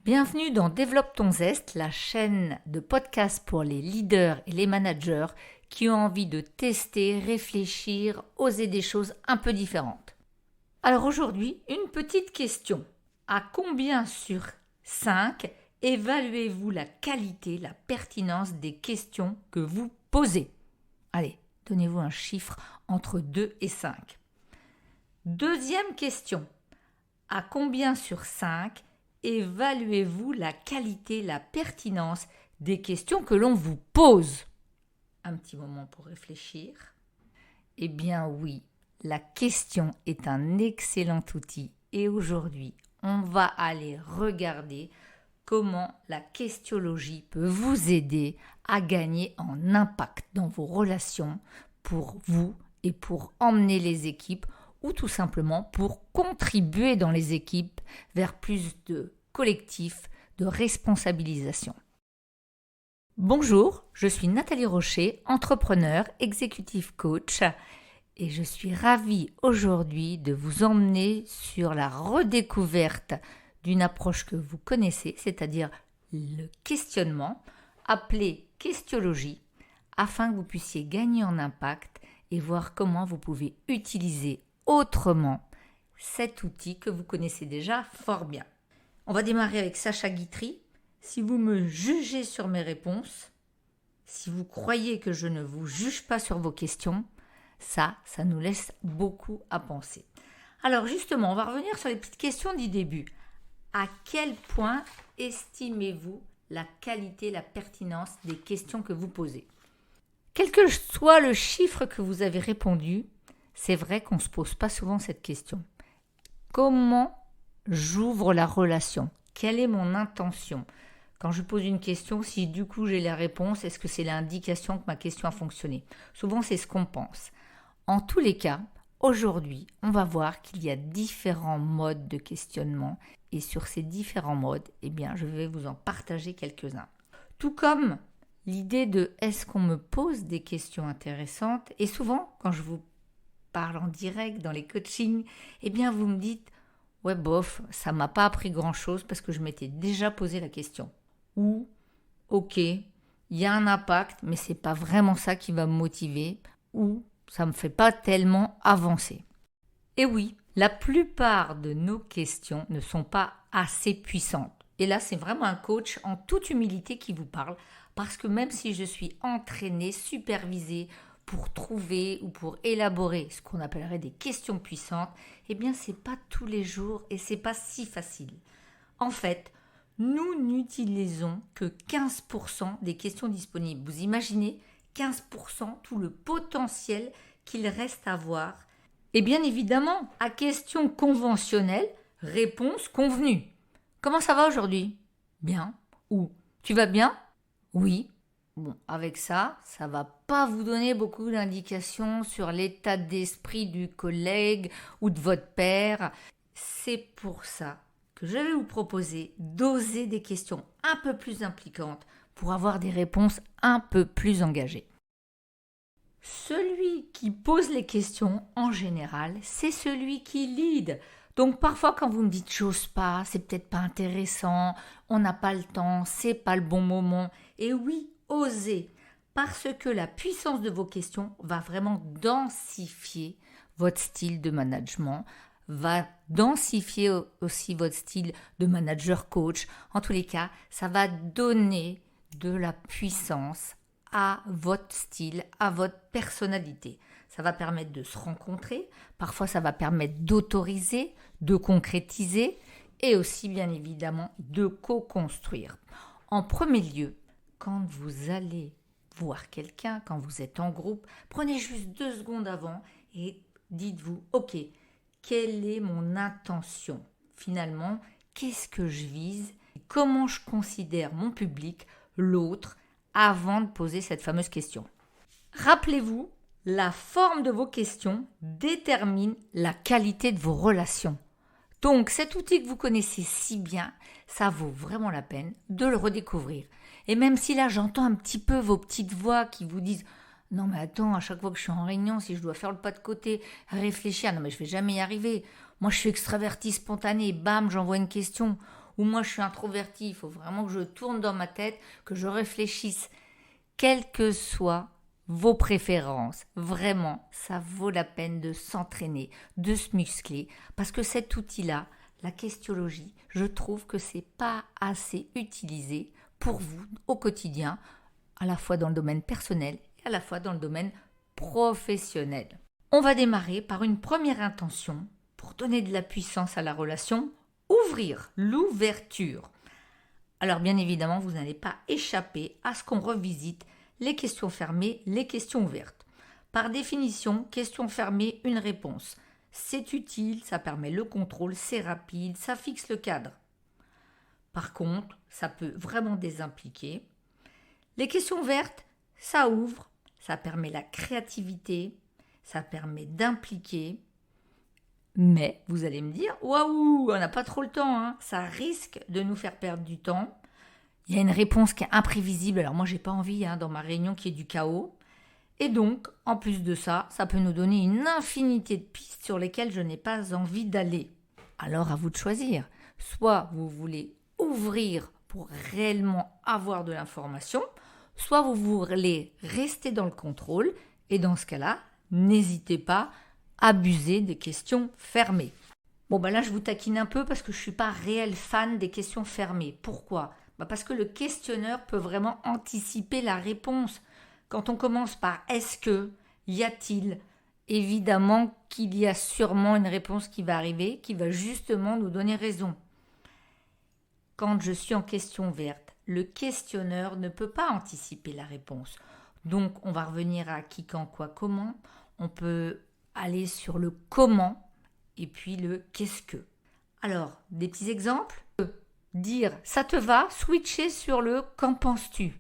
Bienvenue dans Développe ton zeste, la chaîne de podcast pour les leaders et les managers qui ont envie de tester, réfléchir, oser des choses un peu différentes. Alors aujourd'hui, une petite question. À combien sur 5 évaluez-vous la qualité, la pertinence des questions que vous posez? Allez, donnez-vous un chiffre entre 2 et 5. Deuxième question. À combien sur 5 évaluez-vous la qualité, la pertinence des questions que l'on vous pose? Un petit moment pour réfléchir. Eh bien oui, la question est un excellent outil et aujourd'hui, on va aller regarder comment la questiologie peut vous aider à gagner en impact dans vos relations pour vous et pour emmener les équipes ou tout simplement pour contribuer dans les équipes vers plus de collectif, de responsabilisation. Bonjour, je suis Nathalie Rocher, entrepreneur, executive coach et je suis ravie aujourd'hui de vous emmener sur la redécouverte d'une approche que vous connaissez, c'est-à-dire le questionnement, appelé questiologie, afin que vous puissiez gagner en impact et voir comment vous pouvez utiliser autrement cet outil que vous connaissez déjà fort bien. On va démarrer avec Sacha Guitry. Si vous me jugez sur mes réponses, si vous croyez que je ne vous juge pas sur vos questions, ça nous laisse beaucoup à penser. Alors justement, on va revenir sur les petites questions du début. À quel point estimez-vous la qualité, la pertinence des questions que vous posez? Quel que soit le chiffre que vous avez répondu, c'est vrai qu'on ne se pose pas souvent cette question. Comment j'ouvre la relation? Quelle est mon intention? Quand je pose une question, si du coup j'ai la réponse, est-ce que c'est l'indication que ma question a fonctionné? Souvent, c'est ce qu'on pense. En tous les cas, aujourd'hui, on va voir qu'il y a différents modes de questionnement et sur ces différents modes, je vais vous en partager quelques-uns. Tout comme l'idée de est-ce qu'on me pose des questions intéressantes? Et souvent, quand je vous parle en direct dans les coachings, vous me dites ouais bof, ça m'a pas appris grand-chose parce que je m'étais déjà posé la question. Ou ok, il y a un impact, mais c'est pas vraiment ça qui va me motiver. Ou ça me fait pas tellement avancer. Et oui, la plupart de nos questions ne sont pas assez puissantes. Et là, c'est vraiment un coach en toute humilité qui vous parle, parce que même si je suis entraînée, supervisée pour trouver ou pour élaborer ce qu'on appellerait des questions puissantes, c'est pas tous les jours et c'est pas si facile. En fait, nous n'utilisons que 15% des questions disponibles. Vous imaginez 15% tout le potentiel qu'il reste à voir. Et bien évidemment, à question conventionnelle, réponse convenue. Comment ça va aujourd'hui? Bien. Ou tu vas bien? Oui. Bon, avec ça va pas vous donner beaucoup d'indications sur l'état d'esprit du collègue ou de votre père. C'est pour ça que je vais vous proposer d'oser des questions un peu plus impliquantes pour avoir des réponses un peu plus engagées. Celui qui pose les questions, en général, c'est celui qui lead. Donc parfois quand vous me dites j'ose pas, c'est peut-être pas intéressant, on n'a pas le temps, c'est pas le bon moment. Et oui, osez, parce que la puissance de vos questions va vraiment densifier votre style de management, va densifier aussi votre style de manager coach. En tous les cas, ça va donner de la puissance à votre style, à votre personnalité. Ça va permettre de se rencontrer, parfois ça va permettre d'autoriser, de concrétiser et aussi bien évidemment de co-construire. En premier lieu, quand vous allez voir quelqu'un, quand vous êtes en groupe, prenez juste 2 secondes avant et dites-vous, ok, quelle est mon intention? Finalement, qu'est-ce que je vise? Comment je considère mon public, l'autre, avant de poser cette fameuse question? Rappelez-vous, la forme de vos questions détermine la qualité de vos relations. Donc cet outil que vous connaissez si bien, ça vaut vraiment la peine de le redécouvrir. Et même si là j'entends un petit peu vos petites voix qui vous disent « Non mais attends, à chaque fois que je suis en réunion, si je dois faire le pas de côté, réfléchir, non mais je vais jamais y arriver. Moi je suis extravertie spontanée, bam, j'envoie une question. » ou moi je suis introverti, il faut vraiment que je tourne dans ma tête, que je réfléchisse. Quelles que soient vos préférences, vraiment, ça vaut la peine de s'entraîner, de se muscler, parce que cet outil-là, la questiologie, je trouve que c'est pas assez utilisé pour vous au quotidien, à la fois dans le domaine personnel et à la fois dans le domaine professionnel. On va démarrer par une première intention pour donner de la puissance à la relation, ouvrir l'ouverture. Alors bien évidemment, vous n'allez pas échapper à ce qu'on revisite les questions fermées, les questions ouvertes. Par définition, question fermée, une réponse. C'est utile, ça permet le contrôle, c'est rapide, ça fixe le cadre. Par contre, ça peut vraiment désimpliquer. Les questions ouvertes, ça ouvre, ça permet la créativité, ça permet d'impliquer. Mais vous allez me dire, waouh, on n'a pas trop le temps, hein. Ça risque de nous faire perdre du temps. Il y a une réponse qui est imprévisible, alors moi j'ai pas envie dans ma réunion qu'il y ait du chaos. Et donc, en plus de ça, ça peut nous donner une infinité de pistes sur lesquelles je n'ai pas envie d'aller. Alors à vous de choisir. Soit vous voulez ouvrir pour réellement avoir de l'information, soit vous voulez rester dans le contrôle, et dans ce cas-là, n'hésitez pas à abuser des questions fermées. Bon là je vous taquine un peu parce que je ne suis pas réel fan des questions fermées. Pourquoi ? Parce que le questionneur peut vraiment anticiper la réponse. Quand on commence par « est-ce que ?» y a-t-il ? Évidemment qu'il y a sûrement une réponse qui va arriver, qui va justement nous donner raison. Quand je suis en question verte, le questionneur ne peut pas anticiper la réponse. Donc on va revenir à qui, quand, quoi, comment. On peut aller sur le comment et puis le qu'est-ce que. Alors, des petits exemples. Dire « ça te va ?» switcher sur le « qu'en penses-tu ?»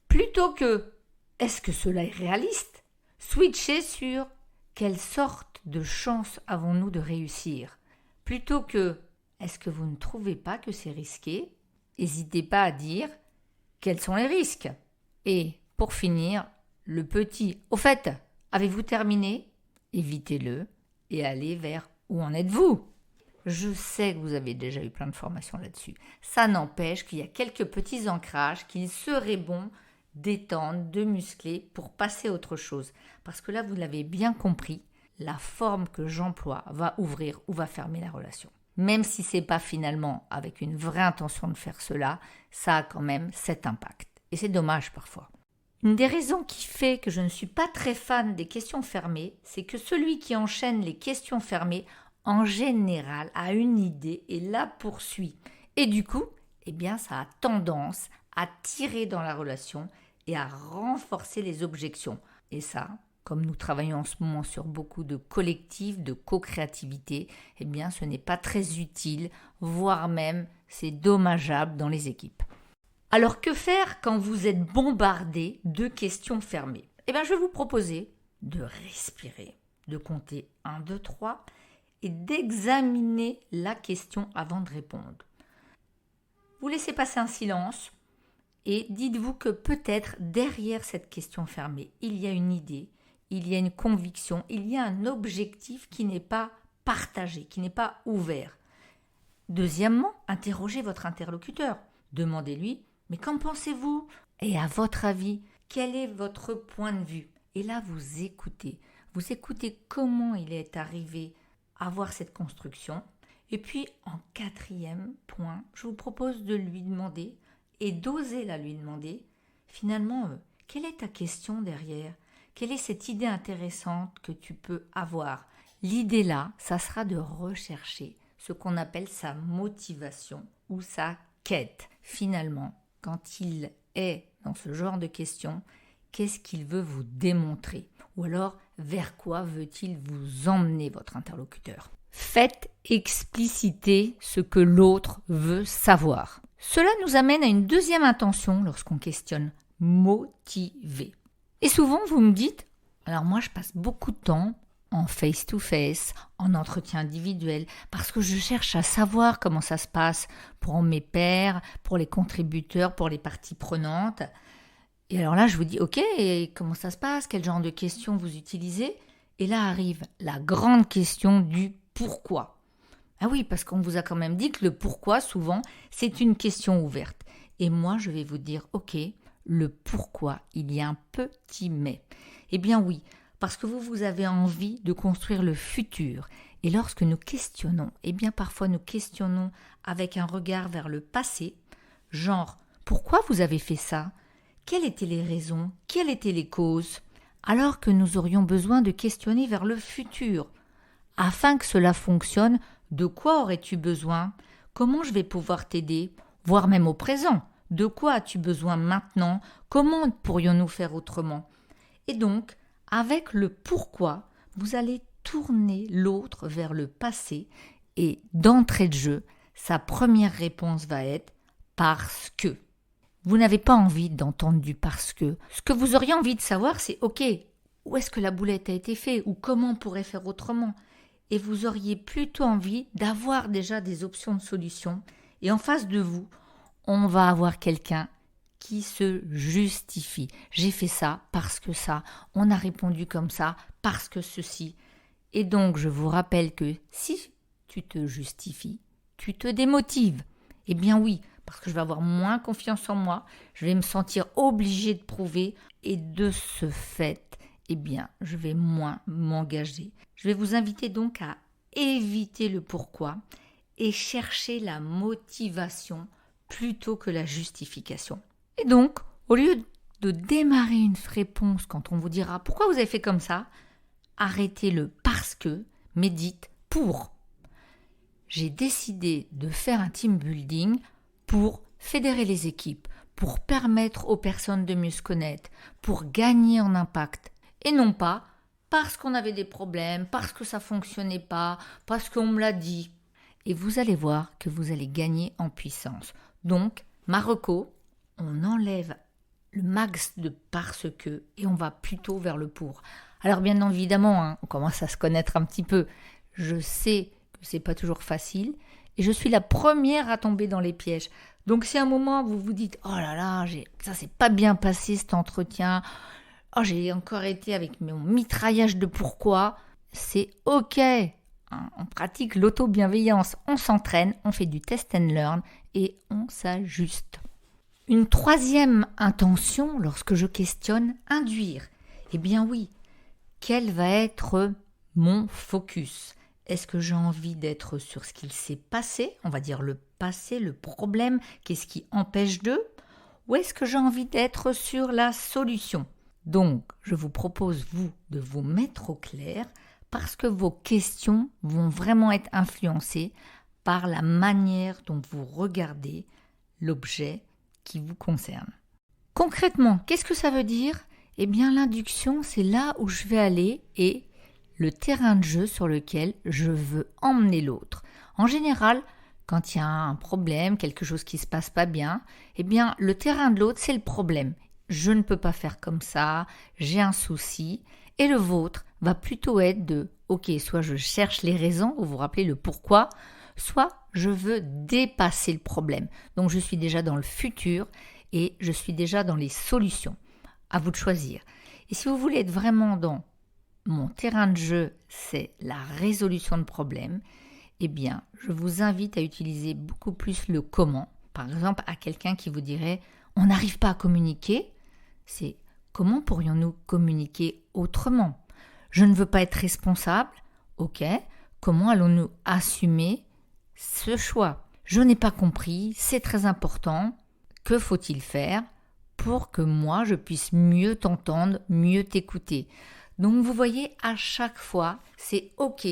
Plutôt que « est-ce que cela est réaliste ?» switcher sur « quelle sorte de chance avons-nous de réussir ?» Plutôt que « est-ce que vous ne trouvez pas que c'est risqué ?» N'hésitez pas à dire « quels sont les risques ?» Et pour finir, le petit « au fait, avez-vous terminé ?» Évitez-le et allez vers « où en êtes-vous ?» Je sais que vous avez déjà eu plein de formations là-dessus. Ça n'empêche qu'il y a quelques petits ancrages qu'il serait bon d'étendre, de muscler pour passer à autre chose. Parce que là, vous l'avez bien compris, la forme que j'emploie va ouvrir ou va fermer la relation. Même si ce n'est pas finalement avec une vraie intention de faire cela, ça a quand même cet impact. Et c'est dommage parfois. Une des raisons qui fait que je ne suis pas très fan des questions fermées, c'est que celui qui enchaîne les questions fermées en général, a une idée et la poursuit. Et du coup, ça a tendance à tirer dans la relation et à renforcer les objections. Et ça, comme nous travaillons en ce moment sur beaucoup de collectifs, de co-créativité, ce n'est pas très utile, voire même c'est dommageable dans les équipes. Alors que faire quand vous êtes bombardé de questions fermées ? Je vais vous proposer de respirer, de compter 1, 2, 3 et d'examiner la question avant de répondre. Vous laissez passer un silence et dites-vous que peut-être derrière cette question fermée, il y a une idée, il y a une conviction, il y a un objectif qui n'est pas partagé, qui n'est pas ouvert. Deuxièmement, interrogez votre interlocuteur. Demandez-lui « mais qu'en pensez-vous ?» Et à votre avis, quel est votre point de vue ? Et là, vous écoutez. Vous écoutez comment il est arrivé à avoir cette construction. Et puis, en 4e point, je vous propose de lui demander, et d'oser la lui demander, finalement, quelle est ta question derrière ? Quelle est cette idée intéressante que tu peux avoir ? L'idée là, ça sera de rechercher ce qu'on appelle sa motivation ou sa quête. Finalement, quand il est dans ce genre de questions, qu'est-ce qu'il veut vous démontrer ? Ou alors, vers quoi veut-il vous emmener votre interlocuteur ? Faites expliciter ce que l'autre veut savoir. Cela nous amène à une deuxième intention lorsqu'on questionne « motiver ». Et souvent, vous me dites « alors moi, je passe beaucoup de temps en face-to-face, en entretien individuel, parce que je cherche à savoir comment ça se passe pour mes pairs, pour les contributeurs, pour les parties prenantes. » Et alors là, je vous dis « ok, et comment ça se passe ? Quel genre de questions vous utilisez ?» Et là arrive la grande question du « pourquoi ?» Ah oui, parce qu'on vous a quand même dit que le pourquoi, souvent, c'est une question ouverte. Et moi, je vais vous dire, ok, le pourquoi, il y a un petit mais. Eh bien oui, parce que vous avez envie de construire le futur. Et lorsque nous questionnons, eh bien parfois nous questionnons avec un regard vers le passé, genre, pourquoi vous avez fait ça? Quelles étaient les raisons? Quelles étaient les causes? Alors que nous aurions besoin de questionner vers le futur. Afin que cela fonctionne, de quoi aurais-tu besoin? Comment je vais pouvoir t'aider? Voire même au présent. De quoi as-tu besoin maintenant? Comment pourrions-nous faire autrement? Et donc, avec le pourquoi, vous allez tourner l'autre vers le passé et d'entrée de jeu, sa première réponse va être parce que. Vous n'avez pas envie d'entendre du parce que. Ce que vous auriez envie de savoir, c'est ok, où est-ce que la boulette a été faite ou comment on pourrait faire autrement? Et vous auriez plutôt envie d'avoir déjà des options de solution. Et en face de vous, on va avoir quelqu'un qui se justifie. J'ai fait ça parce que ça, on a répondu comme ça parce que ceci. Et donc, je vous rappelle que si tu te justifies, tu te démotives. Eh bien oui, parce que je vais avoir moins confiance en moi, je vais me sentir obligée de prouver et de ce fait, eh bien, je vais moins m'engager. Je vais vous inviter donc à éviter le pourquoi et chercher la motivation plutôt que la justification. Et donc, au lieu de démarrer une réponse quand on vous dira pourquoi vous avez fait comme ça, arrêtez le parce que, mais dites pour. J'ai décidé de faire un team building pour fédérer les équipes, pour permettre aux personnes de mieux se connaître, pour gagner en impact. Et non pas parce qu'on avait des problèmes, parce que ça ne fonctionnait pas, parce qu'on me l'a dit. Et vous allez voir que vous allez gagner en puissance. Donc, Marocco, on enlève le max de parce que et on va plutôt vers le pour. Alors bien évidemment, on commence à se connaître un petit peu. Je sais que c'est pas toujours facile et je suis la première à tomber dans les pièges. Donc si à un moment vous vous dites oh là là, ça s'est pas bien passé cet entretien, oh j'ai encore été avec mon mitraillage de pourquoi, c'est ok. On pratique l'auto-bienveillance, on s'entraîne, on fait du test and learn et on s'ajuste. Une troisième intention lorsque je questionne, induire. Eh bien oui, quel va être mon focus? Est-ce que j'ai envie d'être sur ce qu'il s'est passé, on va dire le passé, le problème, qu'est-ce qui empêche d'eux? Ou est-ce que j'ai envie d'être sur la solution? Donc, je vous propose, vous, de vous mettre au clair parce que vos questions vont vraiment être influencées par la manière dont vous regardez l'objet qui vous concerne. Concrètement, qu'est-ce que ça veut dire? Eh bien, l'induction, c'est là où je vais aller et le terrain de jeu sur lequel je veux emmener l'autre. En général, quand il y a un problème, quelque chose qui ne se passe pas bien, eh bien, le terrain de l'autre, c'est le problème. Je ne peux pas faire comme ça, j'ai un souci. Et le vôtre va plutôt être de, ok, soit je cherche les raisons, vous vous rappelez le pourquoi, soit je veux dépasser le problème. Donc, je suis déjà dans le futur et je suis déjà dans les solutions. À vous de choisir. Et si vous voulez être vraiment dans mon terrain de jeu, c'est la résolution de problèmes, eh bien, je vous invite à utiliser beaucoup plus le comment. Par exemple, à quelqu'un qui vous dirait « on n'arrive pas à communiquer », c'est « comment pourrions-nous communiquer autrement ?» Je ne veux pas être responsable, ok, comment allons-nous assumer ce choix? Je n'ai pas compris, c'est très important, que faut-il faire pour que moi je puisse mieux t'entendre, mieux t'écouter? Donc vous voyez, à chaque fois, c'est ok.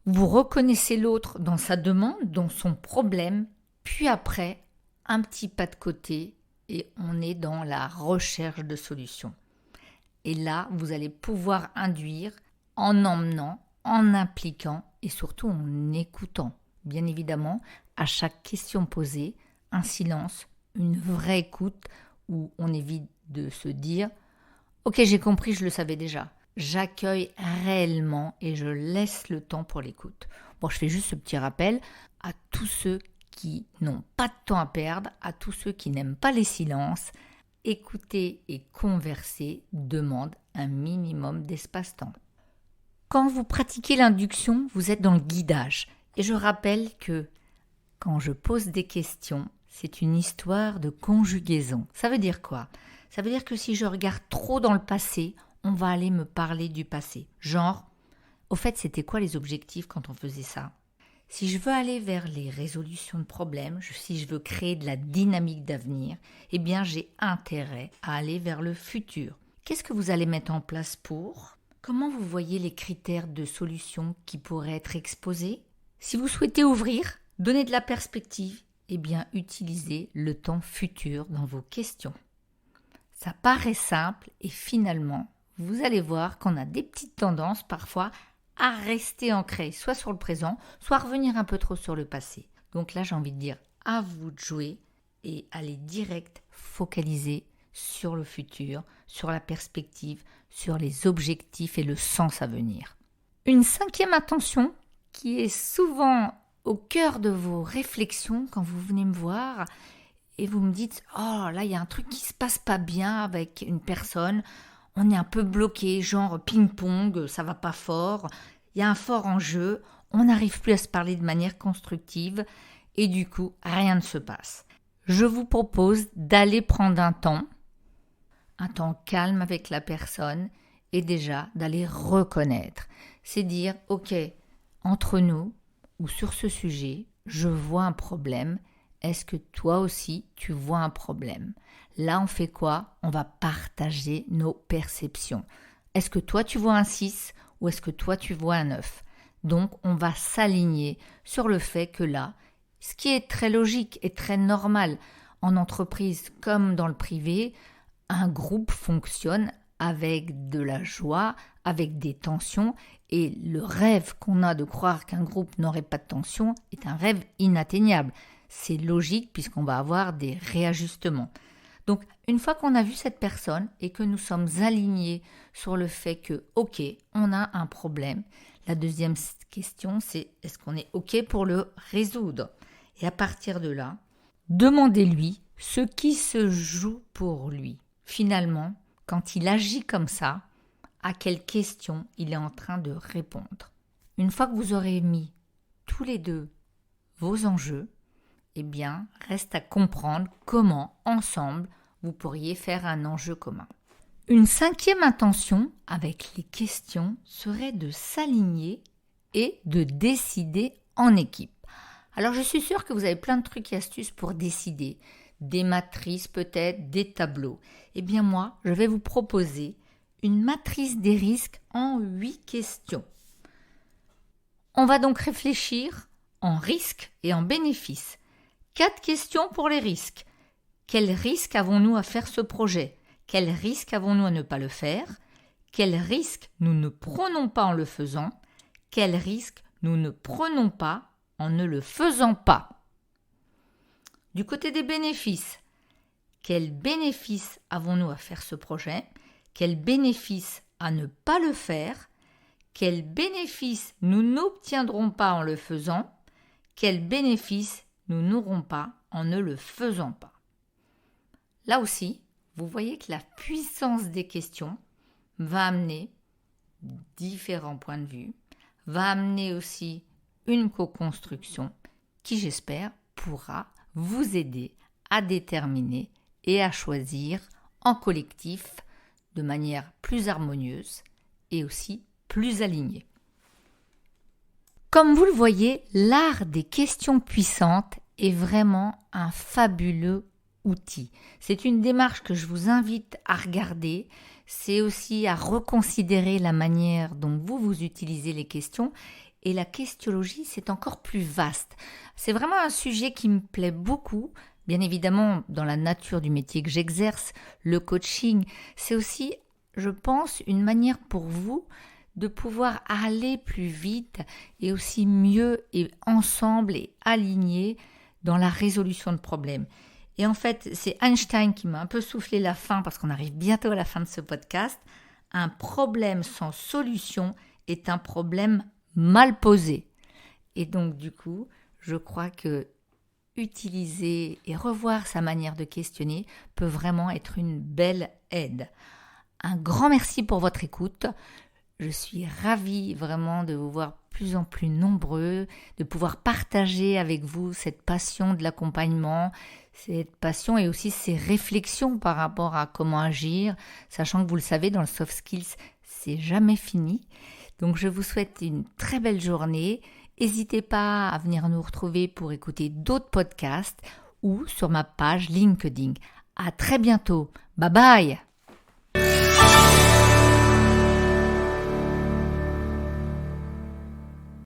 Vous reconnaissez l'autre dans sa demande, dans son problème, puis après, un petit pas de côté et on est dans la recherche de solutions. Et là, vous allez pouvoir induire en emmenant, en impliquant et surtout en écoutant. Bien évidemment, à chaque question posée, un silence, une vraie écoute où on évite de se dire « Ok, j'ai compris, je le savais déjà ». J'accueille réellement et je laisse le temps pour l'écoute. Bon, je fais juste ce petit rappel à tous ceux qui n'ont pas de temps à perdre, à tous ceux qui n'aiment pas les silences. Écouter et converser demande un minimum d'espace-temps. Quand vous pratiquez l'induction, vous êtes dans le guidage. Et je rappelle que quand je pose des questions, c'est une histoire de conjugaison. Ça veut dire quoi? Ça veut dire que si je regarde trop dans le passé, on va aller me parler du passé. Genre, au fait, c'était quoi les objectifs quand on faisait ça? Si je veux aller vers les résolutions de problèmes, si je veux créer de la dynamique d'avenir, eh bien j'ai intérêt à aller vers le futur. Qu'est-ce que vous allez mettre en place pour? Comment vous voyez les critères de solution qui pourraient être exposés? Si vous souhaitez ouvrir, donner de la perspective, eh bien utilisez le temps futur dans vos questions. Ça paraît simple et finalement, vous allez voir qu'on a des petites tendances parfois à rester ancré, soit sur le présent, soit revenir un peu trop sur le passé. Donc là, j'ai envie de dire, à vous de jouer et aller direct focaliser sur le futur, sur la perspective, sur les objectifs et le sens à venir. Une cinquième intention qui est souvent au cœur de vos réflexions quand vous venez me voir et vous me dites « Oh, là, il y a un truc qui se passe pas bien avec une personne, on est un peu bloqué, genre ping-pong, ça va pas fort, il y a un fort enjeu, on n'arrive plus à se parler de manière constructive et du coup, rien ne se passe. » Je vous propose d'aller prendre un temps calme avec la personne et déjà d'aller reconnaître. C'est dire « Ok, entre nous ou sur ce sujet, je vois un problème. Est-ce que toi aussi, tu vois un problème? Là, on fait quoi? On va partager nos perceptions. Est-ce que toi, tu vois un 6 ou est-ce que toi, tu vois un 9? Donc, on va s'aligner sur le fait que là, ce qui est très logique et très normal en entreprise comme dans le privé, un groupe fonctionne avec de la joie, avec des tensions, et le rêve qu'on a de croire qu'un groupe n'aurait pas de tension est un rêve inatteignable. C'est logique puisqu'on va avoir des réajustements. Donc, une fois qu'on a vu cette personne et que nous sommes alignés sur le fait que, ok, on a un problème, la deuxième question, c'est est-ce qu'on est ok pour le résoudre? Et à partir de là, demandez-lui ce qui se joue pour lui. Finalement, quand il agit comme ça, à quelle question il est en train de répondre. Une fois que vous aurez mis tous les deux vos enjeux, eh bien, reste à comprendre comment, ensemble, vous pourriez faire un enjeu commun. Une cinquième intention avec les questions serait de s'aligner et de décider en équipe. Alors, je suis sûre que vous avez plein de trucs et astuces pour décider. Des matrices peut-être, des tableaux. Eh bien, moi, je vais vous proposer une matrice des risques en 8 questions. On va donc réfléchir en risques et en bénéfices. 4 questions pour les risques. Quels risques avons-nous à faire ce projet? Quels risques avons-nous à ne pas le faire? Quels risques nous ne prenons pas en le faisant? Quels risques nous ne prenons pas en ne le faisant pas? Du côté des bénéfices, quels bénéfices avons-nous à faire ce projet? Quels bénéfices à ne pas le faire? Quels bénéfices nous n'obtiendrons pas en le faisant? Quels bénéfices nous n'aurons pas en ne le faisant pas? Là aussi, vous voyez que la puissance des questions va amener différents points de vue, va amener aussi une co-construction qui, j'espère, pourra vous aider à déterminer et à choisir en collectif de manière plus harmonieuse et aussi plus alignée. Comme vous le voyez, l'art des questions puissantes est vraiment un fabuleux outil. C'est une démarche que je vous invite à regarder. C'est aussi à reconsidérer la manière dont vous utilisez les questions. Et la questiologie, c'est encore plus vaste. C'est vraiment un sujet qui me plaît beaucoup. Bien évidemment, dans la nature du métier que j'exerce, le coaching, c'est aussi, je pense, une manière pour vous de pouvoir aller plus vite et aussi mieux et ensemble et alignés dans la résolution de problèmes. Et en fait, c'est Einstein qui m'a un peu soufflé la fin parce qu'on arrive bientôt à la fin de ce podcast. Un problème sans solution est un problème mal posé. Et donc, du coup, je crois que utiliser et revoir sa manière de questionner peut vraiment être une belle aide. Un grand merci pour votre écoute. Je suis ravie vraiment de vous voir plus en plus nombreux, de pouvoir partager avec vous cette passion de l'accompagnement, cette passion et aussi ces réflexions par rapport à comment agir, sachant que vous le savez, dans le soft skills, c'est jamais fini. Donc je vous souhaite une très belle journée. N'hésitez pas à venir nous retrouver pour écouter d'autres podcasts ou sur ma page LinkedIn. À très bientôt. Bye bye!